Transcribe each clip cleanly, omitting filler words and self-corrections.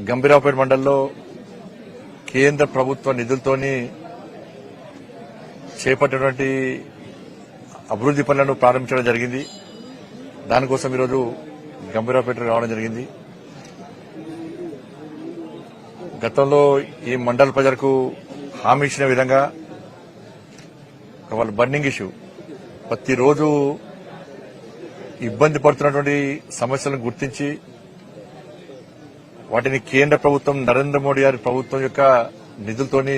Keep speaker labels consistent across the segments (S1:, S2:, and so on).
S1: గంభీరావుపేట మండలంలో కేంద్ర ప్రభుత్వ నిధులతోని చేపట్టినటువంటి అభివృద్ది పనులను ప్రారంభించడం జరిగింది. దానికోసం ఈరోజు గంభీరావుపేట రావడం జరిగింది. గతంలో ఈ మండల ప్రజలకు హామీ ఇచ్చిన విధంగా వాళ్ళ బర్నింగ్ ఇష్యూ ప్రతిరోజు ఇబ్బంది పడుతున్నటువంటి సమస్యలను గుర్తించి వాటిని కేంద్ర ప్రభుత్వం నరేంద్ర మోడీ గారి ప్రభుత్వం యొక్క నిధులతోని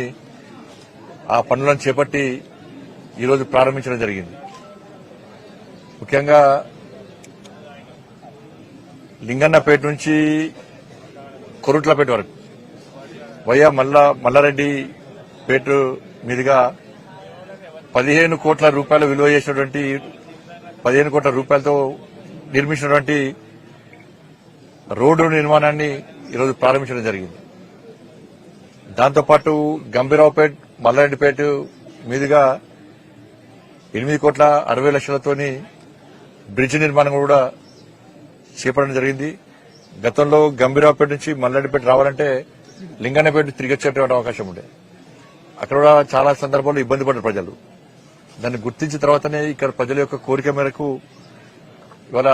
S1: ఆ పనులను చేపట్టి ఈరోజు ప్రారంభించడం జరిగింది. ముఖ్యంగా లింగన్నపేట నుంచి కొరుట్లపేట వరకు వయ్యా మల్లారెడ్డి పేట మీదుగా 15 కోట్ల రూపాయలు విలువ చేసినటువంటి 15 కోట్ల రూపాయలతో నిర్మించినటువంటి రోడ్డు నిర్మాణాన్ని ఈరోజు ప్రారంభించడం జరిగింది. దాంతోపాటు గంభీరావుపేట మల్లారెడ్డిపేట మీదుగా 8 కోట్ల 60 లక్షలతోని బ్రిడ్జ్ నిర్మాణం కూడా చేపట్టడం జరిగింది. గతంలో గంభీరావుపేట నుంచి మల్లారెడ్డిపేట రావాలంటే లింగన్నపేట తిరిగి వచ్చేటువంటి అవకాశం ఉండే. అక్కడ కూడా చాలా సందర్భాల్లో ఇబ్బంది పడ్డారు ప్రజలు. దాన్ని గుర్తించిన తర్వాతనే ఇక్కడ ప్రజల యొక్క కోరిక మేరకు ఇవాళ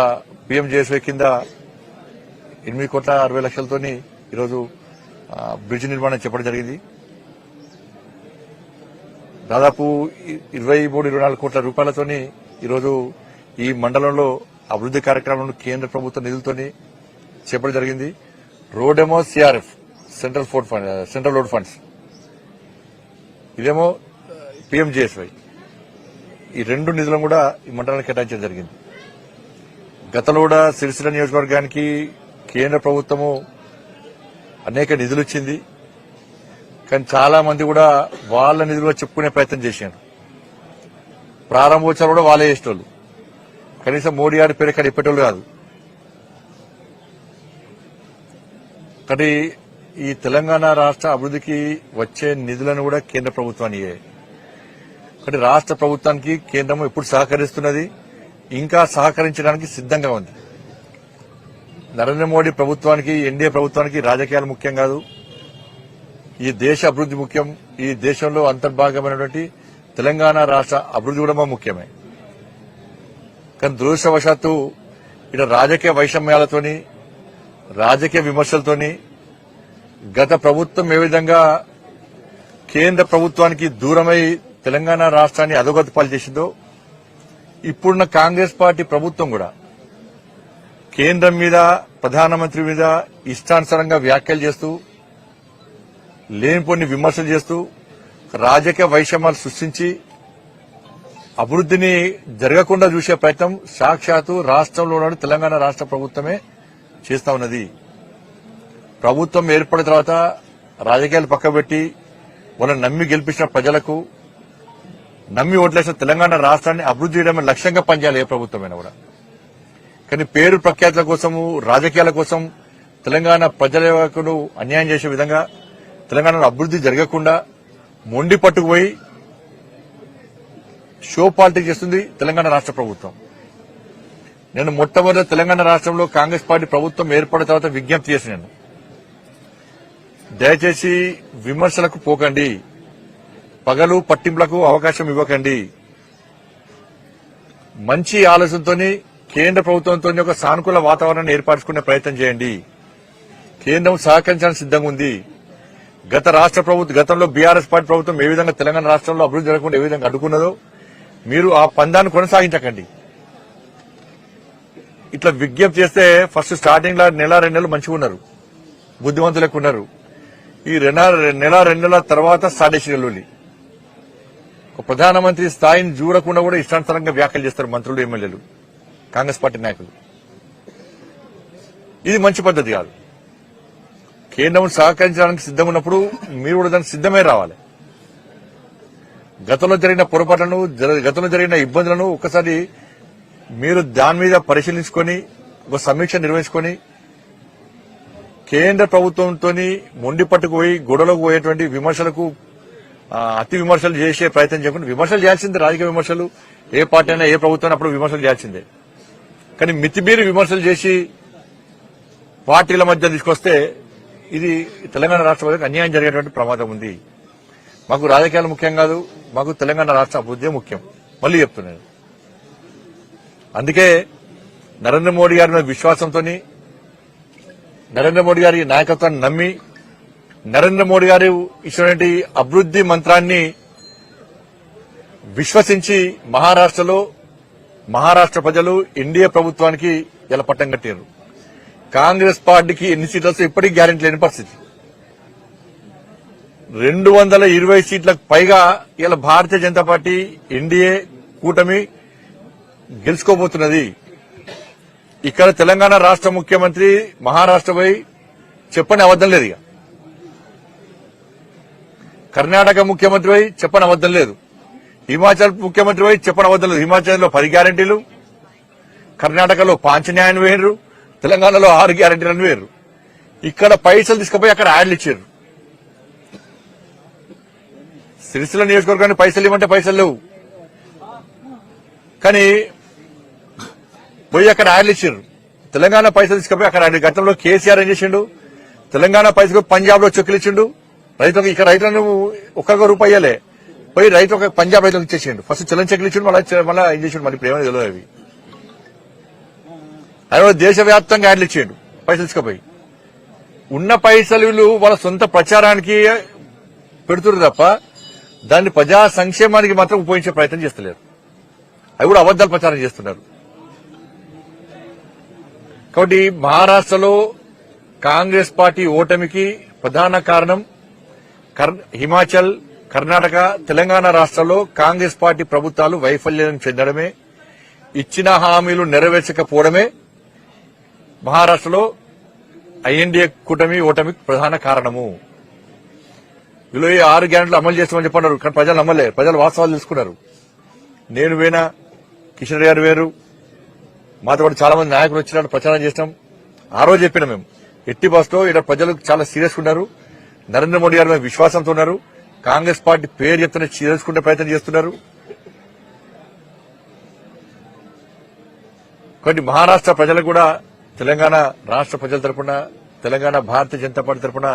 S1: పీఎంజేఎస్వై కింద 8 కోట్ల 60 లక్షలతోని ఈరోజు బ్రిడ్జ్ నిర్మాణం చేపట్టడం జరిగింది. దాదాపు 23-24 కోట్ల రూపాయలతోని ఈరోజు ఈ మండలంలో అభివృద్ది కార్యక్రమాలను కేంద్ర ప్రభుత్వ నిధులతోని చేపట్టడం జరిగింది. రోడ్డేమో సిఆర్ఎఫ్ సెంట్రల్ రోడ్ ఫండ్స్, ఇదేమో పీఎంజేఎస్వై. ఈ రెండు నిధులను కూడా ఈ మండలానికి కేటాయించడం జరిగింది. గతంలో కూడా సిరిసిల్ల నియోజకవర్గానికి కేంద్ర ప్రభుత్వము అనేక నిధులు ఇచ్చింది. కానీ చాలా మంది కూడా వాళ్ళ నిధులుగా చెప్పుకునే ప్రయత్నం చేశారు. ప్రారంభోత్సవాలు కూడా వాళ్ళే చేసేటోళ్ళు, కనీసం మోడీ గారి పేరు ఇక్కడ ఇప్పేటోళ్ళు కాదు. కానీ ఈ తెలంగాణ రాష్ట్ర అభివృద్దికి వచ్చే నిధులను కూడా కేంద్ర ప్రభుత్వానియే. కానీ రాష్ట్ర ప్రభుత్వానికి కేంద్రం ఎప్పుడు సహకరిస్తున్నది, ఇంకా సహకరించడానికి సిద్దంగా ఉంది. నరేంద్ర మోడీ ప్రభుత్వానికి, ఎన్డీఏ ప్రభుత్వానికి రాజకీయాలు ముఖ్యం కాదు, ఈ దేశ అభివృద్ది ముఖ్యం. ఈ దేశంలో అంతర్భాగమైనటువంటి తెలంగాణ రాష్ట్ర అభివృద్ది కూడా ముఖ్యమే. కానీ దురదృష్టవశాత్తు ఇక్కడ రాజకీయ వైషమ్యాలతోని, రాజకీయ విమర్శలతోని గత ప్రభుత్వం ఏ విధంగా కేంద్ర ప్రభుత్వానికి దూరమై తెలంగాణ రాష్ట్రాన్ని అధోగతి పాలు చేసిందో, ఇప్పుడున్న కాంగ్రెస్ పార్టీ ప్రభుత్వం కూడా కేంద్రం మీద, ప్రధానమంత్రి మీద ఇష్టానుసారంగా వ్యాఖ్యలు చేస్తూ, లేనిపోని విమర్శలు చేస్తూ, రాజకీయ వైషమ్యాలు సృష్టించి అభివృద్దిని జరగకుండా చూసే ప్రయత్నం సాక్షాత్తు రాష్ట్రంలోని తెలంగాణ రాష్ట్ర ప్రభుత్వమే చేస్తా ఉన్నది. ప్రభుత్వం ఏర్పడిన తర్వాత రాజకీయాలు పక్కబెట్టి వాళ్ళని నమ్మి గెలిపించిన ప్రజలకు, నమ్మి ఓట్లేసిన తెలంగాణ రాష్ట్రాన్ని అభివృద్ది చేయడమే లక్ష్యంగా పనిచేయాలి ఏ ప్రభుత్వమైనా కూడా. కానీ పేరు ప్రఖ్యాతుల కోసము, రాజకీయాల కోసం తెలంగాణ ప్రజలకు అన్యాయం చేసే విధంగా, తెలంగాణలో అభివృద్ది జరగకుండా మొండి పట్టుకుపోయి షో పాలిటిక్స్ చేస్తుంది తెలంగాణ రాష్ట్ర ప్రభుత్వం. నేను మొట్టమొదటి తెలంగాణ రాష్ట్రంలో కాంగ్రెస్ పార్టీ ప్రభుత్వం ఏర్పడిన తర్వాత విజ్ఞప్తి చేసినాను, దయచేసి విమర్శలకు పోకండి, పగలు పట్టింపులకు అవకాశం ఇవ్వకండి. మంచి ఆలోచనతో కేంద్ర ప్రభుత్వంతో ఒక సానుకూల వాతావరణాన్ని ఏర్పరచుకునే ప్రయత్నం చేయండి. కేంద్రం సహకరించడానికి సిద్దంగా ఉంది. గతంలో బీఆర్ఎస్ పార్టీ ప్రభుత్వం ఏ విధంగా తెలంగాణ రాష్ట్రంలో అభివృద్ది జరగకుండా ఏ విధంగా అడ్డుకున్నదో మీరు ఆ పందాన్ని కొనసాగించకండి. ఇట్లా విజ్ఞప్తి చేస్తే ఫస్ట్ స్టార్టింగ్ లో 1-2 నెలలు మంచిగా ఉన్నారు, బుద్ధిమంతులకు ఉన్నారు. ఈ 1-2 నెలల తర్వాత స్టార్ట్ చేసి ఒక ప్రధానమంత్రి స్థాయిని చూడకుండా కూడా ఇష్టానుసారంగా వ్యాఖ్యలు చేస్తారు మంత్రులు, ఎమ్మెల్యేలు, కాంగ్రెస్ పార్టీ నాయకులు. ఇది మంచి పద్ధతి కాదు. కేంద్రం సహకరించడానికి సిద్ధంగా ఉన్నప్పుడు మీరు కూడా దానికి సిద్దమే రావాలి. గతంలో జరిగిన పొరపాట్లను, గతంలో జరిగిన ఇబ్బందులను ఒక్కసారి మీరు దాని మీద పరిశీలించుకొని ఒక సమీక్ష నిర్వహించుకొని కేంద్ర ప్రభుత్వంతో మొండి పట్టుకుపోయి గొడవలకు పోయేటువంటి విమర్శలకు అతి విమర్శలు చేసే ప్రయత్నం చేయకుండా, విమర్శలు చేయాల్సిందే, రాజకీయ విమర్శలు ఏ పార్టీ అయినా ఏ ప్రభుత్వం అప్పుడు విమర్శలు చేయాల్సిందే. కానీ మితిమీరి విమర్శలు చేసి పార్టీల మధ్య తీసుకొస్తే ఇది తెలంగాణ రాష్ట్ర ప్రజలకు అన్యాయం జరిగేటువంటి ప్రమాదం ఉంది. మాకు రాజకీయాలు ముఖ్యం కాదు, మాకు తెలంగాణ రాష్ట్ర అభివృద్ధి ముఖ్యం. మళ్లీ చెప్తున్నాను. అందుకే నరేంద్ర మోడీ గారి మీద విశ్వాసంతో, నరేంద్ర మోడీ గారి నాయకత్వాన్ని నమ్మి, నరేంద్ర మోడీ గారు ఇచ్చినటువంటి అభివృద్ధి మంత్రాన్ని విశ్వసించి మహారాష్ట్ర ప్రజలు ఎన్డీఏ ప్రభుత్వానికి ఇలా పట్టం కట్టారు. కాంగ్రెస్ పార్టీకి ఎన్ని సీట్లు వస్తే ఇప్పటికీ గ్యారెంటీ లేని పరిస్థితి. 220 సీట్లకు పైగా ఇలా భారతీయ జనతా పార్టీ ఎన్డీఏ కూటమి గెలుచుకోబోతున్నది. ఇక్కడ తెలంగాణ రాష్ట్ర ముఖ్యమంత్రి మహారాష్ట్రపై చెప్పని అబద్దం లేదు. ఇక కర్ణాటక ముఖ్యమంత్రిపై చెప్పని అబద్దం లేదు. హిమాచల్ ముఖ్యమంత్రిపై చెప్పని అబద్దం లేదు. హిమాచల్లో 10 గ్యారెంటీలు, కర్ణాటకలో పాంచన్యాయం వేయరు, తెలంగాణలో 6 గ్యారెంటీలను వేరు. ఇక్కడ పైసలు తీసుకుపోయి అక్కడ యాడ్లు ఇచ్చారు. సిరిసిల్ల నియోజకవర్గాన్ని పైసలు ఇవ్వమంటే పైసలు లేవు, కానీ పోయి అక్కడ యాడ్లు ఇచ్చారు. తెలంగాణ పైసలు తీసుకుపోయి అక్కడ యాడ్లు. గతంలో కేసీఆర్ ఏం చేసిండు? తెలంగాణ పైసలు పంజాబ్ లో చెక్కులు ఇచ్చిండు. రైతులకు ఇక్కడ రైతులను ఒక్క రూపాయి ఇయ్యలే, పోయి రైతు ఒక పంజాబ్ రైతులకు ఇచ్చేసిండు. ఫస్ట్ చలం చెక్కులు ఇచ్చిండు, మళ్ళీ ఏం చేసిండు? మళ్ళీ ప్రేమ తెలియదు అవి. ఆయన దేశవ్యాప్తంగా యాడ్లు ఇచ్చేయండు పైసలు తీసుకుపోయి. ఉన్న పైసలు వీళ్ళు వాళ్ళ సొంత ప్రచారానికి పెడుతున్నారు తప్ప దాన్ని ప్రజా సంక్షేమానికి మాత్రం ఉపయోగించే ప్రయత్నం చేస్తలేరు. అవి కూడా అబద్దాలు ప్రచారం చేస్తున్నారు. కాబట్టి మహారాష్ట్రలో కాంగ్రెస్ పార్టీ ఓటమికి ప్రధాన కారణం హిమాచల్, కర్ణాటక, తెలంగాణ రాష్ట్రాల్లో కాంగ్రెస్ పార్టీ ప్రభుత్వాలు వైఫల్యం చెందడమే, ఇచ్చిన హామీలు నెరవేర్చకపోవడమే మహారాష్ట్రలో ఐఎన్డీఏ కూటమి ఓటమికి ప్రధాన కారణము. వీళ్ళు 6 గ్యారెంటీలు అమలు చేస్తామని చెప్పన్నారు, కానీ ప్రజలు నమ్మలే. ప్రజలు వాస్తవాలు తెలుసుకున్నారు. నేను వేనా, కిషన్ రెడ్డి గారు వేరు, మాతో పాటు చాలా మంది నాయకులు వచ్చినట్టు ప్రచారం చేసినాం. ఆ రోజు చెప్పినా మేము ఎట్టి బస్తో ఇక్కడ ప్రజలు చాలా సీరియస్ ఉన్నారు. నరేంద్ర మోడీ గారి మీద విశ్వాసంతో ఉన్నారు. కాంగ్రెస్ పార్టీ పేరు చెప్తూనే చేసుకునే ప్రయత్నం చేస్తున్నారు. కాబట్టి మహారాష్ట్ర ప్రజలకు కూడా తెలంగాణ రాష్ట్ర ప్రజల తరపున, తెలంగాణ భారతీయ జనతా పార్టీ తరపున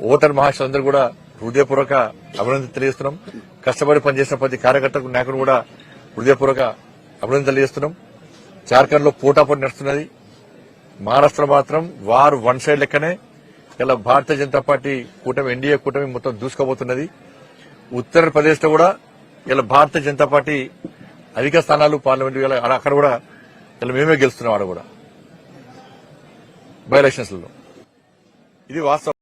S1: ఓటర్ మహాశయులందరూ కూడా హృదయపూర్వక అభినందన తెలియజేస్తున్నాం. కష్టపడి పనిచేసిన ప్రతి కార్యకర్తకు, నాయకుడు కూడా హృదయపూర్వక అభినందన తెలియజేస్తున్నాం. జార్ఖండ్ లో పోటాపోటీ నడుస్తున్నది. మహారాష్ట్ర మాత్రం వారు వన్ సైడ్ లెక్కనే ఇలా భారతీయ జనతా పార్టీ కూటమి, ఎన్డీఏ కూటమి మొత్తం దూసుకోబోతున్నది. ఉత్తరప్రదేశ్ లో కూడా ఇలా భారతీయ జనతా పార్టీ అధిక స్థానాలు పార్లమెంట్, అక్కడ కూడా ఇలా మేమే గెలుస్తున్నాం. ఆడ కూడా బై ఎలక్షన్స్ లో ఇది వాస్తవం.